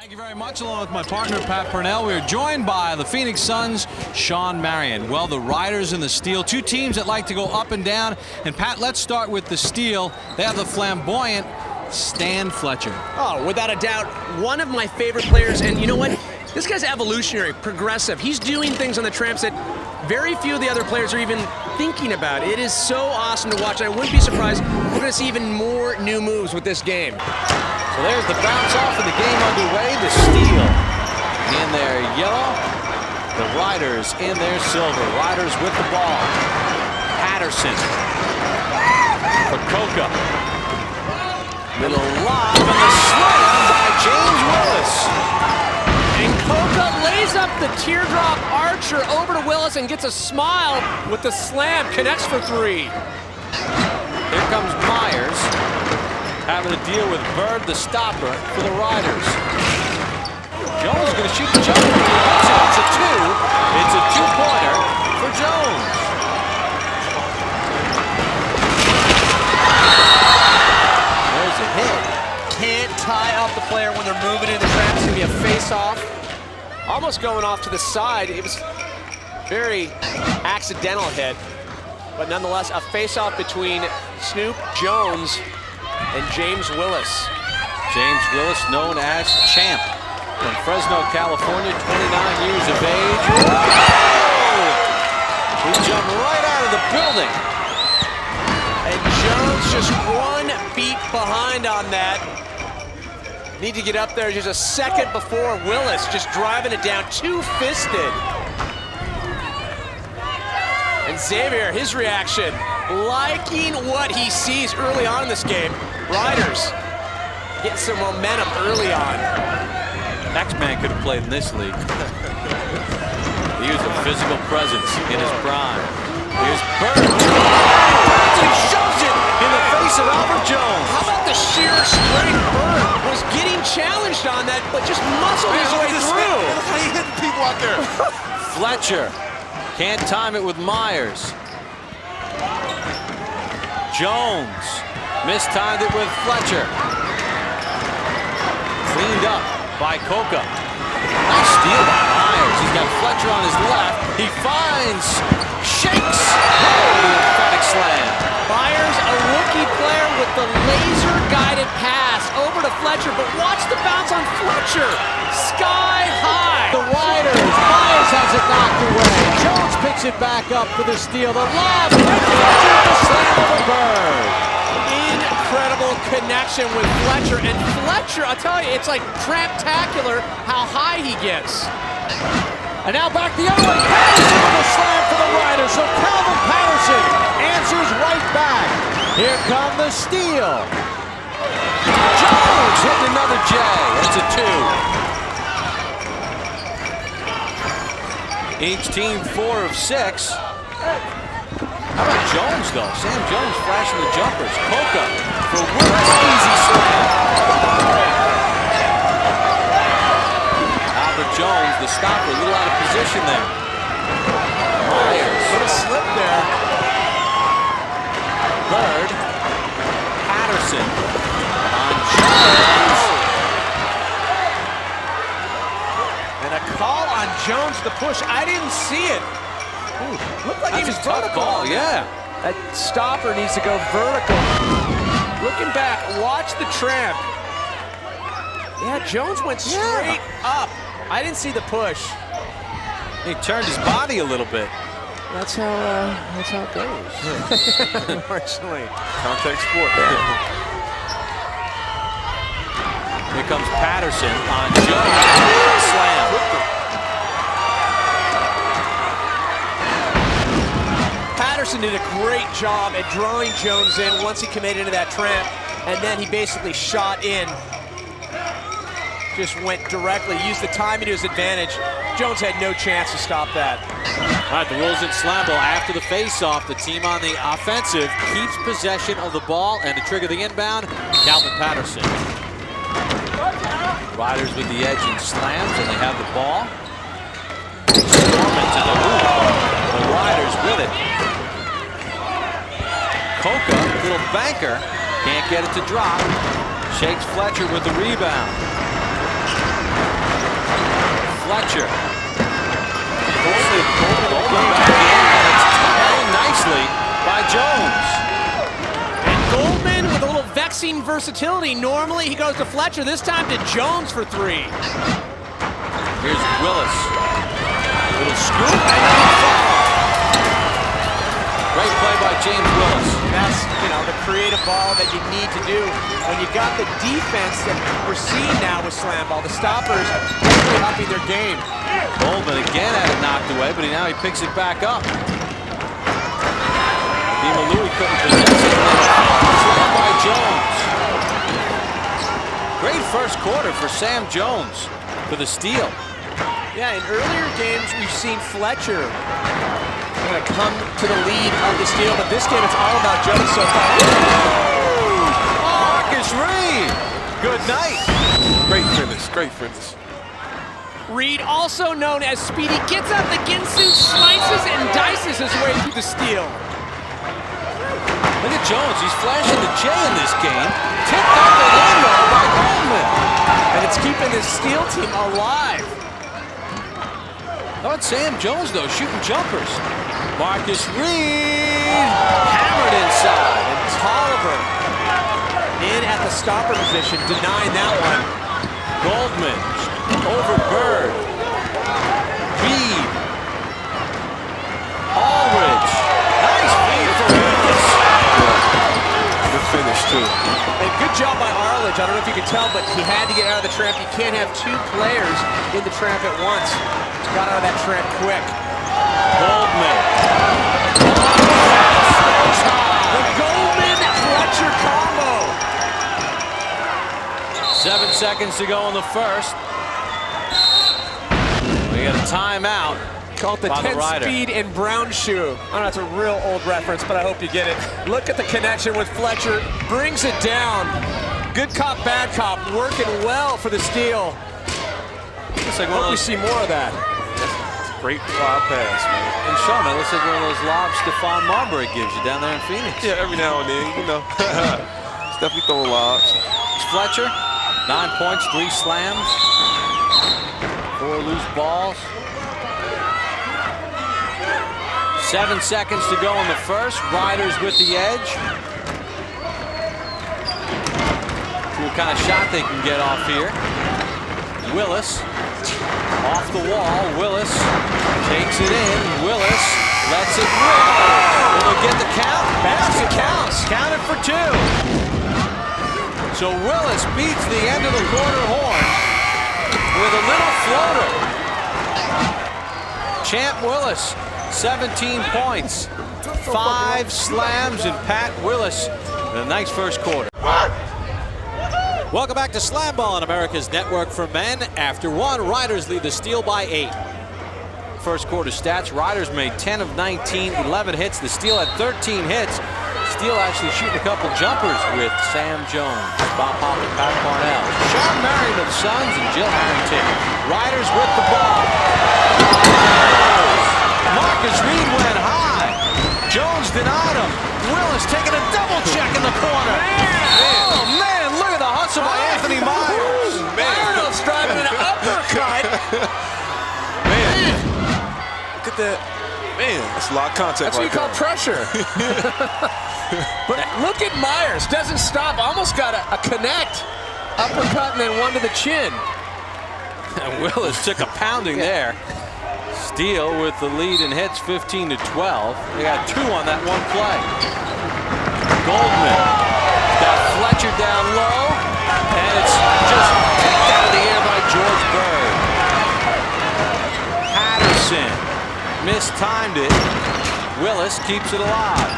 Thank you very much. Along with my partner, Pat Purnell, we are joined by the Phoenix Suns' Sean Marion. Well, the Riders and the Steel, two teams that like to go up and down. And Pat, let's start with the Steel. They have the flamboyant Stan Fletcher. Oh, without a doubt, one of my favorite players. And you know what? This guy's evolutionary, progressive. He's doing things on the tramps that very few of the other players are even thinking about. It is so awesome to watch. I wouldn't be surprised we're going to see even more new moves with this game. So there's the bounce off and the game underway. The Steel in their yellow, the Riders in their silver. Riders with the ball. Patterson for Coca. Little lob and the slam by James Willis. And Coca lays up the teardrop archer over to Willis and gets a smile with the slam. Connects for three. Here comes Myers, having to deal with Bird, the stopper, for the Riders. Jones is going to shoot the jumper. It's a two. It's a two-pointer for Jones. There's a hit. Can't tie up the player when they're moving in the trap. It's going to be a face-off. Almost going off to the side. It was very accidental hit. But nonetheless, a face-off between Snoop Jones and James Willis. James Willis, known as Champ, from Fresno, California, 29 years of age. Oh! He jumped right out of the building. And Jones just one beat behind on that. Need to get up there just a second before Willis, just driving it down, two-fisted. And Xavier, his reaction, liking what he sees early on in this game. Riders getting some momentum early on. X-Man could have played in this league. He was a physical presence in his prime. Here's Bird. He shoves it in the face of Albert Jones. How about the sheer strength? Bird was getting challenged on that, but just muscled his way through. Look how he's hitting people out there. Fletcher can't time it with Myers. Jones mistimed it with Fletcher. Cleaned up by Coca. Nice steal by Myers. He's got Fletcher on his left. He finds, shakes. Oh, the emphatic slam. Myers, a rookie player with the laser-guided pass over to Fletcher, but watch the bounce on Fletcher. Sky high. The Riders. Myers has it knocked away. Jones picks it back up for the steal. The lob. Fletcher, the slam of the Bird. Incredible connection with Fletcher. And Fletcher, I'll tell you, it's like tramp-tacular how high he gets. And now back the other way. Patterson with a slam for the Riders. So Calvin Patterson answers right back. Here come the steal. Jones hitting another J. That's a two. Each team 4 of 6. How about Jones, though? Sam Jones flashing the jumpers. Coca for Willis. Easy slam. Albert Jones, the stopper, a little out of position there. Myers. What a slip there. Bird. Patterson on Jones. And a call on Jones to push. I didn't see it. Ooh, looked like he was That's a tough vertical. call, yeah. That stopper needs to go vertical. Looking back, watch the tramp. Yeah, Jones went straight up. I didn't see the push. He turned his body a little bit. That's how it goes. Unfortunately. Contact sport. Here comes Patterson on Jones. Slam. Patterson did a great job at drawing Jones in once he committed into that tramp, and then he basically shot in. Just went directly, used the timing to his advantage. Jones had no chance to stop that. All right, the rules in SlamBall. After the face-off, the team on the offensive keeps possession of the ball, and to trigger the inbound, Calvin Patterson. Riders with the edge and slams, and they have the ball. Storm into the hoop. The Riders with it. Coca, little banker, can't get it to drop. Shakes Fletcher with the rebound. Fletcher. Goldman back in, and it's tied nicely by Jones. And Goldman with a little vexing versatility. Normally he goes to Fletcher, this time to Jones for three. Here's Willis. Little scoop and a foul. Great play by James Willis. That's, the creative ball that you need to do when you got the defense that we're seeing now with SlamBall. The stoppers really upping their game. Goldman again had it knocked away, but now he picks it back up. DeMalouis couldn't possess it. Slammed by Jones. Great first quarter for Sam Jones for the steal. Yeah, in earlier games we've seen Fletcher going to come to the lead of the steal, but this game it's all about Jones so far. Marcus Reed, good night. Great finish, great finish. Reed, also known as Speedy, gets out the Ginsu, slices and dices his way through the steal. Look at Jones, he's flashing the J in this game. Tipped out the window by Goldman. And it's keeping this steal team alive. How about Sam Jones, though, shooting jumpers? Marcus Reed hammered inside. And Tolliver in at the stopper position, denying that one. Goldman over Bird. Reed. Aldridge. Nice feed for Willis. Good finish, too. And good job by Arledge. I don't know if you can tell, but he had to get out of the trap. You can't have two players in the trap at once. Got out of that trap quick. Goldman. The Goldman-Fletcher combo. 7 seconds to go in the first. We got a timeout. Call it the by 10 speed in brown shoe. I don't know, it's a real old reference, but I hope you get it. Look at the connection with Fletcher. Brings it down. Good cop, bad cop. Working well for the steal. Looks like Hope we see more of that. Great wild pass, man. And Sean, it looks like one of those lobs Stephon Marbury gives you down there in Phoenix. Yeah, every now and then, Definitely throwing lobs. It's Fletcher, 9 points, 3 slams, 4 loose balls. 7 seconds to go in the first. Riders with the edge. See what kind of shot they can get off here. Willis off the wall. Willis takes it in. Willis lets it rip. Will they get the count? Basket counts. Counted for 2. So Willis beats the end of the quarter horn with a little floater. Champ Willis, 17 points, 5 slams, and Pat Willis a nice first quarter. Welcome back to SlamBall on America's Network for Men. After 1, Riders lead the steal by 8. First quarter stats, Riders made 10 of 19, 11 hits. The Steel had 13 hits. Steel actually shooting a couple jumpers with Sam Jones, Bob Hoppe, Pat Parnell, Sean Marion of the Suns, and Jill Harrington. Riders with the ball. Marcus Reed went high. Jones denied him. Willis taking a double check in the corner. Oh, man, look at the hustle by Anthony Myers. Myers driving an uppercut. Man, look at that. Man, that's a lot of contact. That's what you call pressure. But look at Myers. Doesn't stop. Almost got a connect. Uppercut and then one to the chin. And Willis took a pounding there. Steele with the lead in hits, 15 to 12. They got 2 on that one play. Goldman got Fletcher down low, and it's just kicked out of the air by George Bird. Patterson mistimed it. Willis keeps it alive.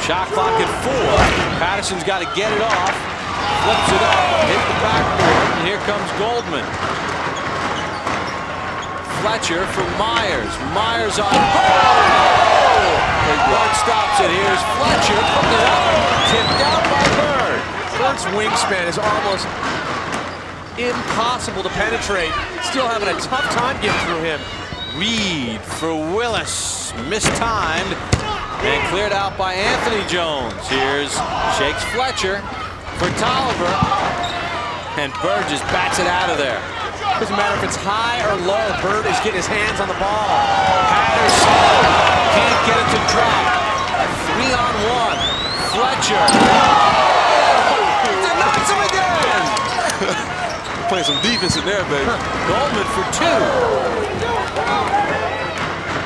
Shot clock at 4. Patterson's got to get it off. Flips it up, hit the backboard, and here comes Goldman. Fletcher for Myers. Myers on goal. Bird stops it. Here's Fletcher putting it up. Tipped out by Bird. Bird's wingspan is almost impossible to penetrate. Still having a tough time getting through him. Reed for Willis. Mistimed and cleared out by Anthony Jones. Here's Shakes Fletcher for Tolliver. And Bird just bats it out of there. Doesn't matter if it's high or low. Bird is getting his hands on the ball. Patterson can't get it to drop. 3-on-1. Fletcher. Denies him again. Playing some defense in there, baby. Goldman for 2.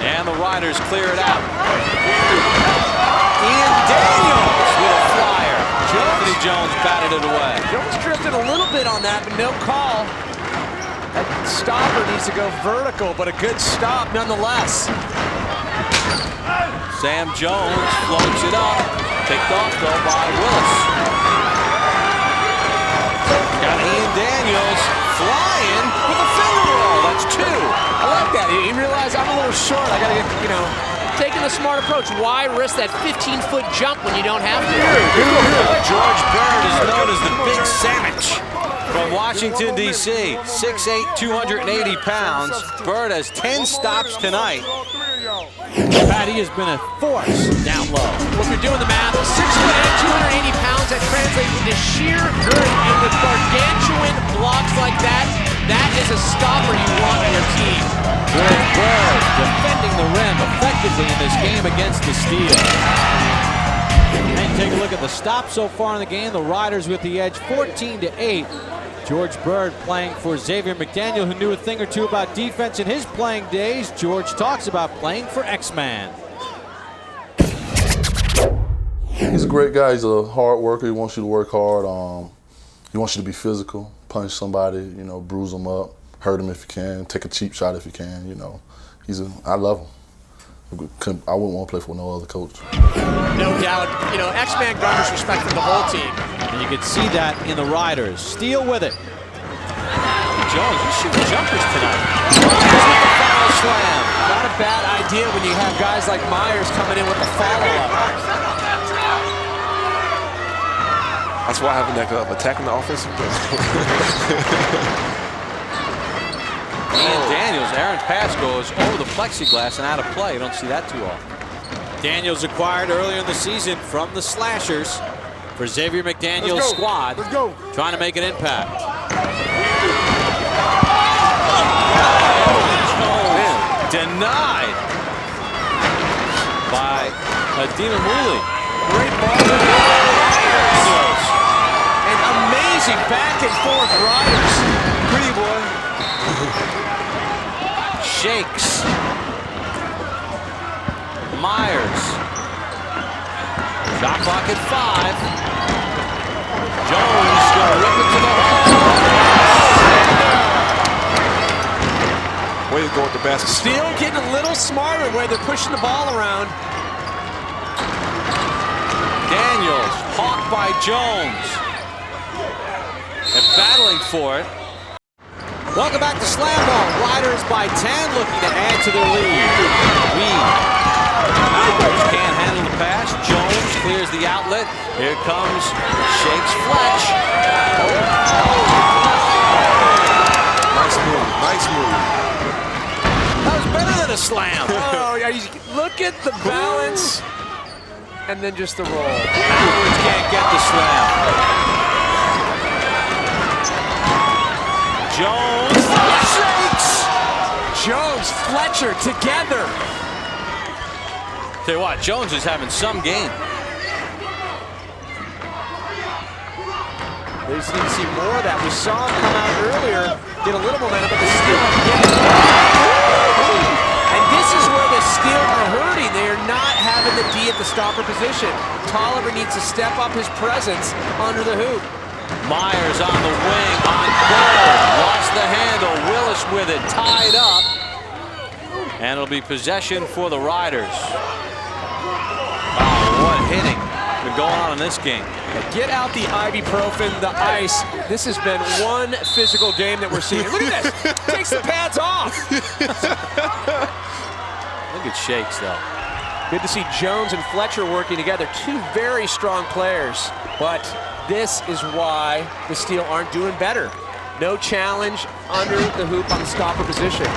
And the Riders clear it out. Ian Daniels with a flyer. Anthony Jones batted it away. Jones drifted a little bit on that, but no call. That stopper needs to go vertical, but a good stop nonetheless. Sam Jones floats it up. Picked off, though, by Willis. Got Ian Daniels flying with a finger roll. That's 2. I like that. You realize I'm a little short. I got to get, taking a smart approach. Why risk that 15-foot jump when you don't have to? George Bird is known as the Big Sandwich from Washington, D.C. 6'8", 280 pounds. Bird has 10 stops tonight. Patty has been a force down low. Well, if you're doing the math, 6'8", 280 pounds, that translates into sheer girth. And with gargantuan blocks like that, that is a stopper you want on your team. George Bird defending the rim effectively in this game against the Steel. And take a look at the stops so far in the game. The Riders with the edge, 14-8. George Bird playing for Xavier McDaniel, who knew a thing or two about defense in his playing days. George talks about playing for X-Man. He's a great guy. He's a hard worker. He wants you to work hard. He wants you to be physical, punch somebody, bruise them up, hurt him if you can, take a cheap shot if you can. I love him. I wouldn't want to play for no other coach. No doubt. X-Man garners respect from the whole team. And you can see that in the Riders. Steele with it. Jones, he's shooting jumpers tonight. Foul slam. Not a bad idea when you have guys like Myers coming in with the follow-up. That's why I have an attacking the offensive play. Ian Daniels, Aaron pass goes over the plexiglass and out of play. You don't see that too often. Daniels acquired earlier in the season from the Slashers for Xavier McDaniel's squad. Let's go. Trying to make an impact. Denied by Adina Mooley. Great ball. And amazing back and forth Riders. Pretty boy. Shakes. Myers. Shot clock at 5. Jones gonna rip it to the hole. Way to go with the basket. Still getting a little smarter where they're pushing the ball around. Daniels, hawked by Jones. And battling for it. Welcome back to SlamBall. Riders by 10, looking to add to their lead. Myers can't handle the pass. Jones clears the outlet. Here comes Shakes Fletch. Nice move. Nice move. That was better than a slam. Oh, look at the balance. And then just the roll. Howard can't get the slam. Jones shakes. Jones, Fletcher together. Tell you what, Jones is having some game. They just need to see more of that. We saw him come out earlier, get a little momentum, but the Steel again. And this is where the Steel are hurting. They are not having the D at the stopper position. Tolliver needs to step up his presence under the hoop. Myers on the wing, on goal. Lost the handle. Willis with it, tied up. And it'll be possession for the Riders. Oh, what hitting been going on in this game. Get out the ibuprofen, the ice. This has been one physical game that we're seeing. Look at this. Takes the pads off. Look at Shakes, though. Good to see Jones and Fletcher working together. Two very strong players. But this is why the Steel aren't doing better. No challenge under the hoop on the stopper position.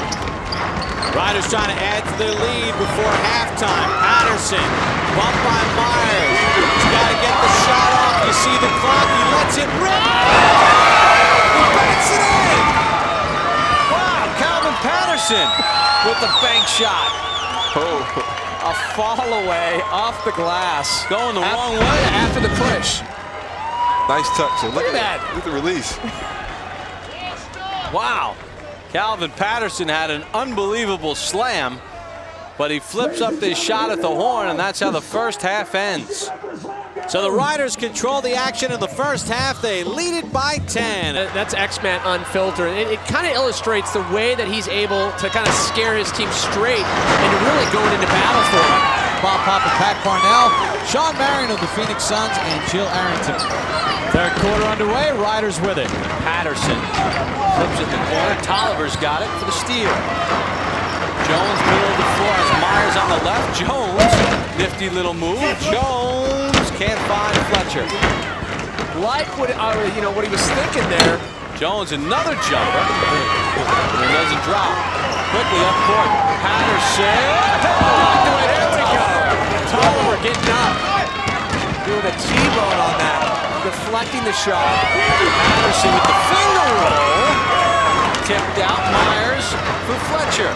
Riders trying to add to their lead before halftime. Patterson, bumped by Myers. He's got to get the shot off. You see the clock. He lets it rip. shot. A fall away off the glass. Going the wrong way. After the push. Nice touch. Look at that. Look at the release. Wow. Calvin Patterson had an unbelievable slam, but he flips up this shot at the horn, and that's how the first half ends. So the Riders control the action in the first half. They lead it by 10. That's X-Man Unfiltered. It kind of illustrates the way that he's able to kind of scare his team straight and really going into battle for it. Bob Papa, Pat Parnell, Sean Marion of the Phoenix Suns, and Jill Arrington. Third quarter underway, Riders with it. Patterson flips it in the corner. Tolliver's got it for the steal. Jones middle of the floor as Myers on the left. Jones, nifty little move. Jones can't find Fletcher. Like what what he was thinking there. Jones another jumper. It doesn't drop. Quickly up court. Patterson. There we go. Tolliver getting up. Doing a T-bone on that. Deflecting the shot. Patterson with the finger roll. Tipped out. Myers for Fletcher.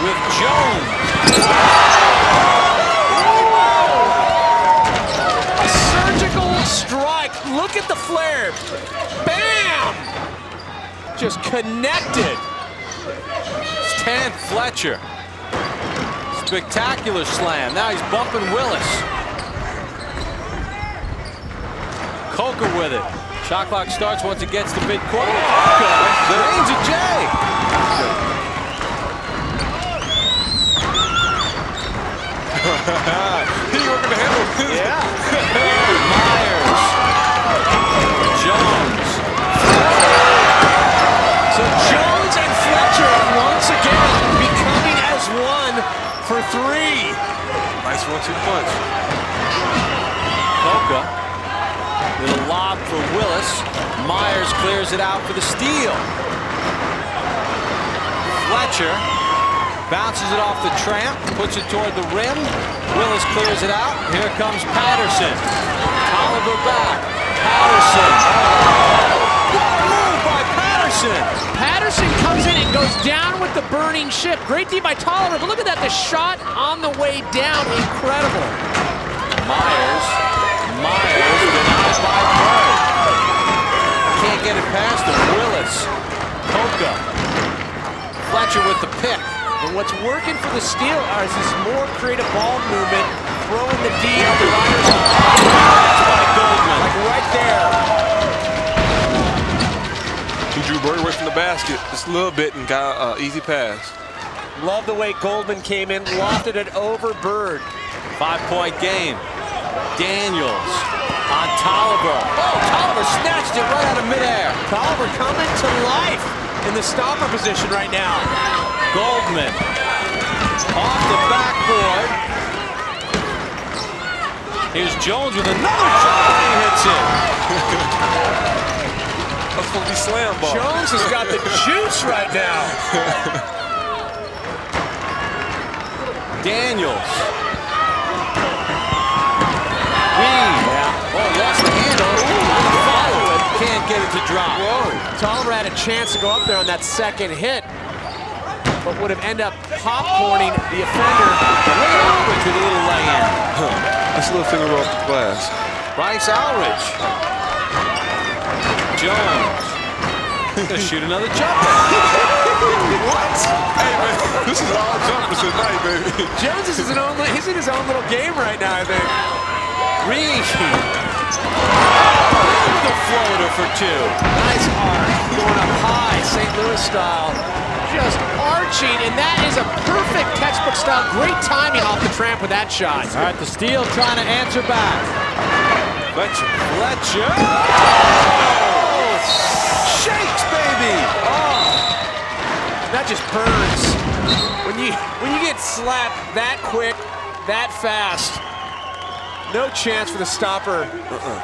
With Jones. A surgical strike. Look at the flare. Bam! Just connected. Stan Fletcher. Spectacular slam. Now he's bumping Willis. Coker with it. Shot clock starts once it gets to midcourt. Drains a J. He working the handle. Yeah. Myers. Jones. So Jones and Fletcher once again becoming as one for three. Nice 1-2 punch. Coker. Little lob for Willis. Myers clears it out for the steal. Fletcher bounces it off the tramp, puts it toward the rim. Willis clears it out. Here comes Patterson. Tolliver back. Patterson. Good move by Patterson. Patterson comes in and goes down with the burning ship. Great D by Tolliver, but look at that, the shot on the way down, incredible. Myers denied by Bird. Can't get it past him. Willis. Coca. Fletcher with the pick. And what's working for the steal is this more creative ball movement, throwing the D of the Riders. That's by Goldman. Like right there. He drew Bird away from the basket just a little bit and got an easy pass. Love the way Goldman came in, lofted it over Bird. 5-point game. Daniels on Tolliver. Oh, Tolliver snatched it right out of midair. Tolliver coming to life in the stopper position right now. Goldman off the backboard. Here's Jones with another shot. He hits it. That's supposed to be slam ball. Jones has got the juice right now. Daniels. Oh, lost the handle. Follow it. Can't get it to drop. Whoa. Tolliver had a chance to go up there on that second hit, but would have ended up popcorning the offender. Look at Aldridge with a little lay-in. That's a little finger roll off the glass. Bryce Aldridge. Jones. Gonna shoot another jumper. What? Hey, man, this is all jumpers tonight, baby. Jones is he's in his own little game right now, I think. Reed. The floater for two. Nice arc, going up high, St. Louis style. Just arching, and that is a perfect textbook style. Great timing off the tramp with that shot. All right, the steal trying to answer back. Fletcher. Oh, shakes, baby. Oh, that just burns. When you get slapped that quick, that fast, no chance for the stopper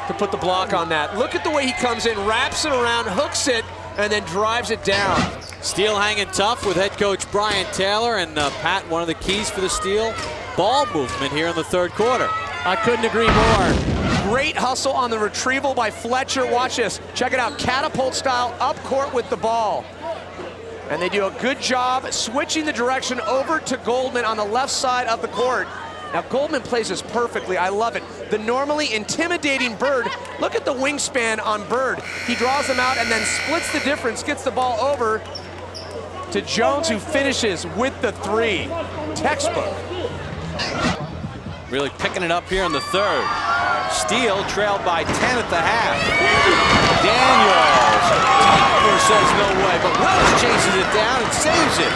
to put the block on that. Look at the way he comes in, wraps it around, hooks it, and then drives it down. Steele hanging tough with head coach Brian Taylor, and Pat, one of the keys for the steal, ball movement here in the third quarter. I couldn't agree more. Great hustle on the retrieval by Fletcher. Watch this. Check it out. Catapult style up court with the ball. And they do a good job switching the direction over to Goldman on the left side of the court. Now Goldman plays this perfectly, I love it. The normally intimidating Bird, look at the wingspan on Bird. He draws them out and then splits the difference, gets the ball over to Jones, who finishes with the 3. Textbook. Really picking it up here in the third. Steele trailed by 10 at the half. Daniels. Tolliver says no way, but Willis chases it down and saves it.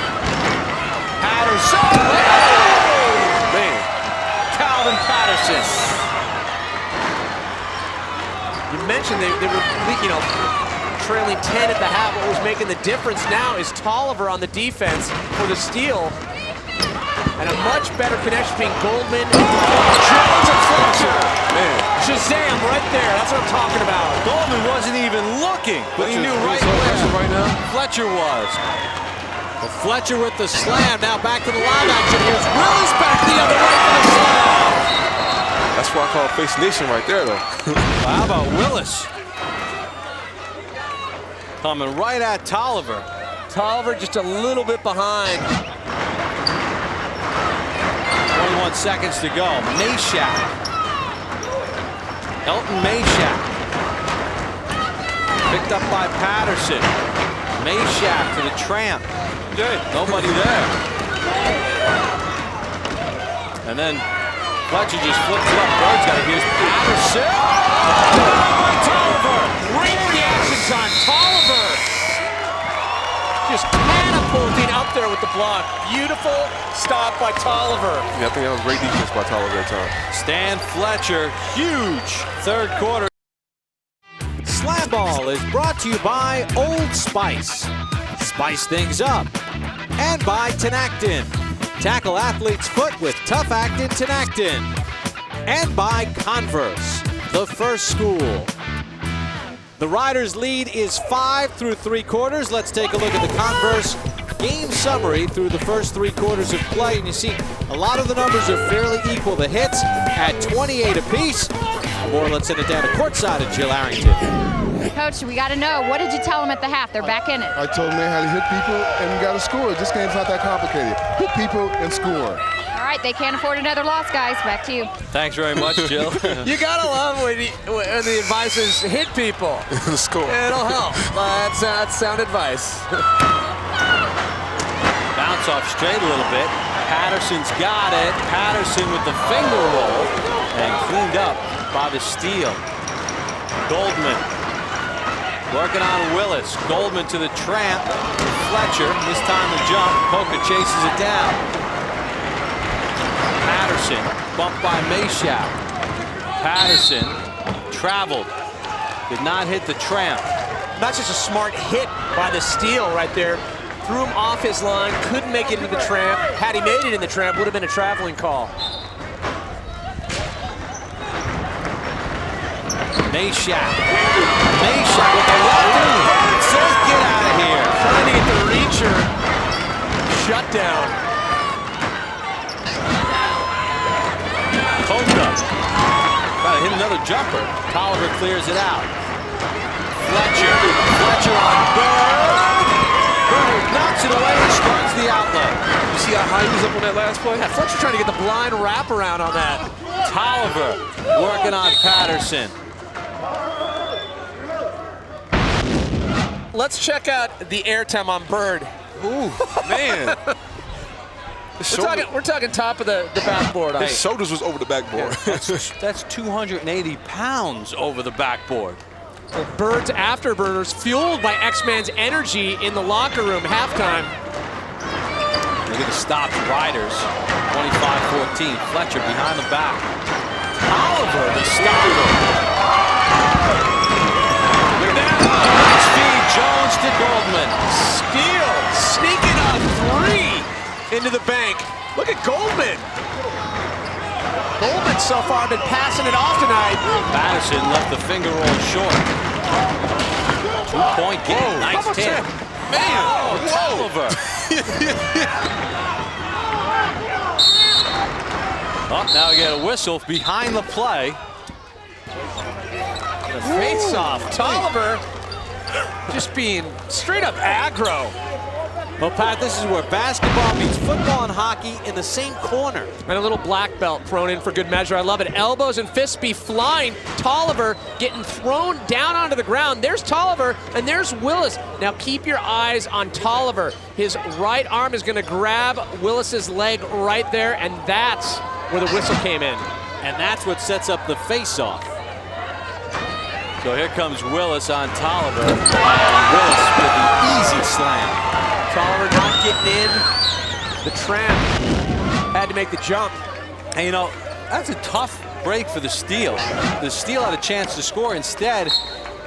Patterson. Oh, man. Calvin Patterson. You mentioned they were, trailing 10 at the half. What was making the difference now is Tolliver on the defense for the steal. And a much better connection between Goldman, Jones, and Fletcher. Man. Shazam right there. That's what I'm talking about. Goldman wasn't even looking, but he knew right where Fletcher was. Well, Fletcher with the slam. Now back to the line action. Here's Willis back the other way for the slam. That's what I call Face Nation right there, though. Well, how about Willis? Coming right at Tolliver. Tolliver just a little bit behind. 21 seconds to go. Meshack. Elton Meshack. Picked up by Patterson. Meshack to the tramp. Good. Nobody there. And then Fletcher just flips it up. Bird's got it. Here's Patterson. Tolliver. Great reaction time. Tolliver just catapulting up there with the block. Beautiful stop by Tolliver. Yeah, I think that was great defense by Tolliver that time. Stan Fletcher, huge third quarter. SlamBall is brought to you by Old Spice. Spice things up. And by Tenactin. Tackle athlete's foot with tough actin Tenactin. And by Converse, the first school. The Riders' lead is 5 through 3 quarters. Let's take a look at the Converse game summary through the first 3 quarters of play. And you see a lot of the numbers are fairly equal. The hits at 28 apiece. More, let's send it down to courtside at Jill Arrington. Coach, we got to know, what did you tell them at the half? They're back in it. I told them they had to hit people and we got to score. This game's not that complicated. Hit people and score. All right, they can't afford another loss, guys. Back to you. Thanks very much, Jill. You gotta love when the advice is hit people. Score. It'll help. That's sound advice. Bounce off straight a little bit. Patterson's got it. Patterson with the finger roll and cleaned up by the steal. Goldman working on Willis. Goldman to the tramp. Fletcher, this time the jump. Poca chases it down. Patterson bumped by Meshack. Patterson traveled. Did not hit the tramp. That's just a smart hit by the steal right there. Threw him off his line, couldn't make it into the tramp. Had he made it in the tramp, would have been a traveling call. Meshack. Meshack with the left hand. Says get out of here. Trying to get the reacher shut down. Poca. About to hit another jumper. Tolliver clears it out. Fletcher. Fletcher on Bird. Bird knocks it away and starts the outlet. You see how high he was up on that last play? Yeah, Fletcher trying to get the blind wraparound on that. Tolliver working on Patterson. Let's check out the airtime on Bird. Ooh, man. We're talking top of the backboard. His shoulders was over the backboard. That's 280 pounds over the backboard. Well, Bird's afterburners fueled by X-Man's energy in the locker room halftime. Look at the stops, Riders. 25-14. Fletcher behind the back. Tolliver, the stopper. Look at that. Nice feed, Jones to Goldman. Steele sneaking a 3 into the bank. Look at Goldman. Goldman so far been passing it off tonight. Patterson left the finger roll short. 2-point game. Nice hit. Man, Tolliver. Oh, now we get a whistle behind the play. The face-off. Tolliver just being straight up aggro. Well, Pat, this is where basketball meets football and hockey in the same corner. And a little black belt thrown in for good measure. I love it. Elbows and fists be flying. Tolliver getting thrown down onto the ground. There's Tolliver, and there's Willis. Now keep your eyes on Tolliver. His right arm is going to grab Willis's leg right there, and that's where the whistle came in. And that's what sets up the face-off. So here comes Willis on Tolliver. Willis with the easy slam. Tolliver not getting in. The tramp had to make the jump. And you know, that's a tough break for the Steel. The Steel had a chance to score. Instead,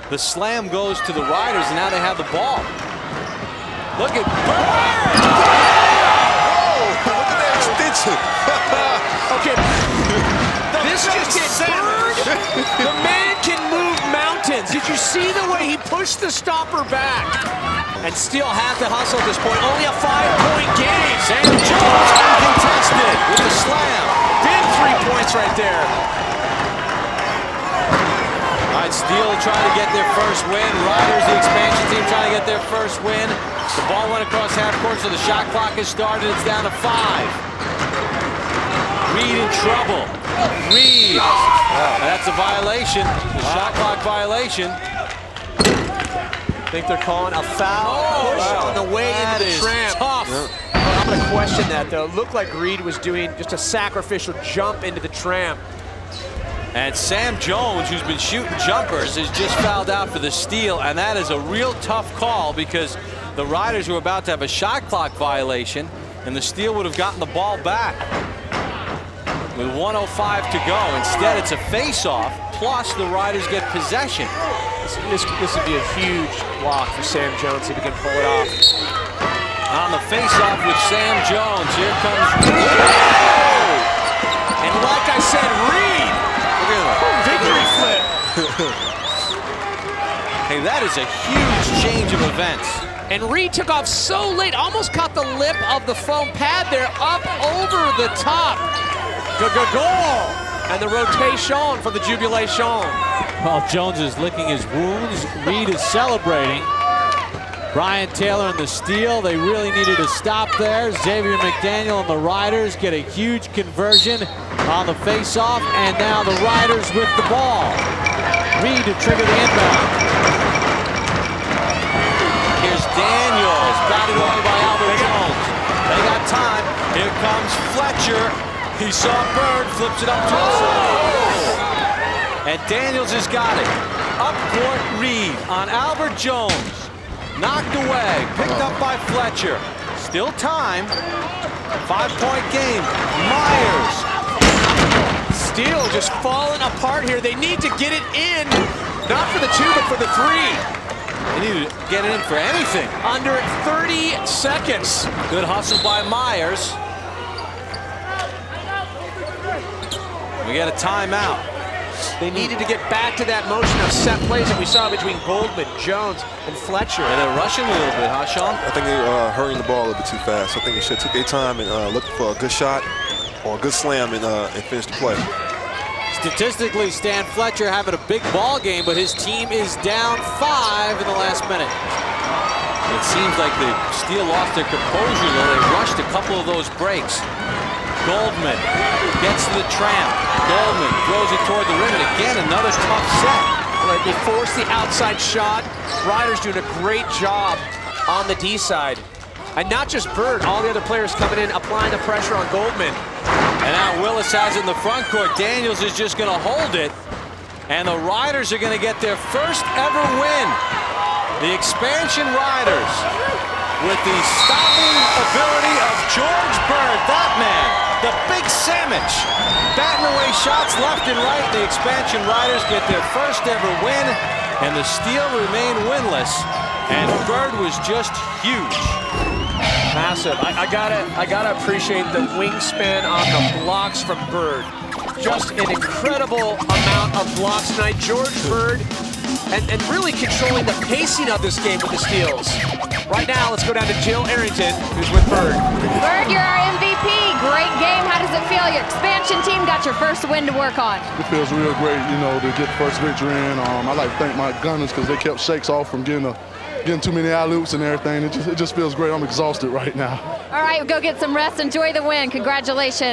the slam goes to the Riders, and now they have the ball. Look at Bird! Oh, look at that extension. Okay, this just hit Bird. The man can move mountains. Did you see the way he pushed the stopper back? And still have to hustle at this point. Only a 5-point game. Sam Jones uncontested with the slam. Big 3 points right there. All right, Steel trying to get their first win. Riders, the expansion team, trying to get their first win. The ball went across half court, so the shot clock has started. It's down to 5. Reed in trouble. Reed. That's a violation. The shot clock violation. I think they're calling a foul push on the way into the tramp. Tough. I'm going to question that, though. It looked like Reed was doing just a sacrificial jump into the tramp. And Sam Jones, who's been shooting jumpers, has just fouled out for the Steel, and that is a real tough call because the Riders were about to have a shot clock violation, and the Steel would have gotten the ball back with 1:05 to go. Instead, it's a face-off, plus the Riders get possession. This would be a huge block for Sam Jones if he can pull it off. On the face-off with Sam Jones, here comes Reed. And like I said, Reed, victory flip. Hey, that is a huge change of events. And Reed took off so late, almost caught the lip of the foam pad there, up over the top. Goal! And the rotation for the jubilation. Well, Jones is licking his wounds. Reed is celebrating. Brian Taylor and the Steel, they really needed a stop there. Xavier McDaniel and the Riders get a huge conversion on the face-off, and now the Riders with the ball. Reed to trigger the inbound. Here's Daniels, batted away by Albert Jones. They got time. Here comes Fletcher. He saw Bird, flips it up to him. And Daniels has got it. Up court, Reed on Albert Jones. Knocked away, picked up by Fletcher. Still time. 5-point game. Myers. Steel just falling apart here. They need to get it in. Not for the 2, but for the 3. They need to get it in for anything. Under 30 seconds. Good hustle by Myers. We get a timeout. They needed to get back to that motion of set plays that we saw between Goldman, Jones, and Fletcher. And they're rushing a little bit, huh, Sean? I think they're hurrying the ball a little bit too fast. I think they should have took their time and look for a good shot or a good slam and finish the play. Statistically, Stan Fletcher having a big ball game, but his team is down 5 in the last minute. It seems like the Steel lost their composure, though. They rushed a couple of those breaks. Goldman gets to the tramp. Goldman throws it toward the rim, and again, another tough set. Right, they force the outside shot. Riders doing a great job on the D side. And not just Bird, all the other players coming in, applying the pressure on Goldman. And now Willis has it in the front court. Daniels is just going to hold it. And the Riders are going to get their first ever win. The expansion Riders with the stopping ability of George Bird, that man, the big sandwich. Batting away shots left and right. The expansion Riders get their first ever win, and the Steel remain winless. And Bird was just huge. Massive. I gotta appreciate the wingspan on the blocks from Bird. Just an incredible amount of blocks tonight. George Bird, and really controlling the pacing of this game with the Steels. Right now, let's go down to Jill Arrington, who's with Bird. Bird, you're our MVP. Great game. How does it feel? Your expansion team got your first win to work on. It feels real great, you know, to get the first victory in. I like to thank my gunners because they kept Shakes off from getting a getting too many alley-oops and everything. It just feels great. I'm exhausted right now. All right, go get some rest. Enjoy the win. Congratulations.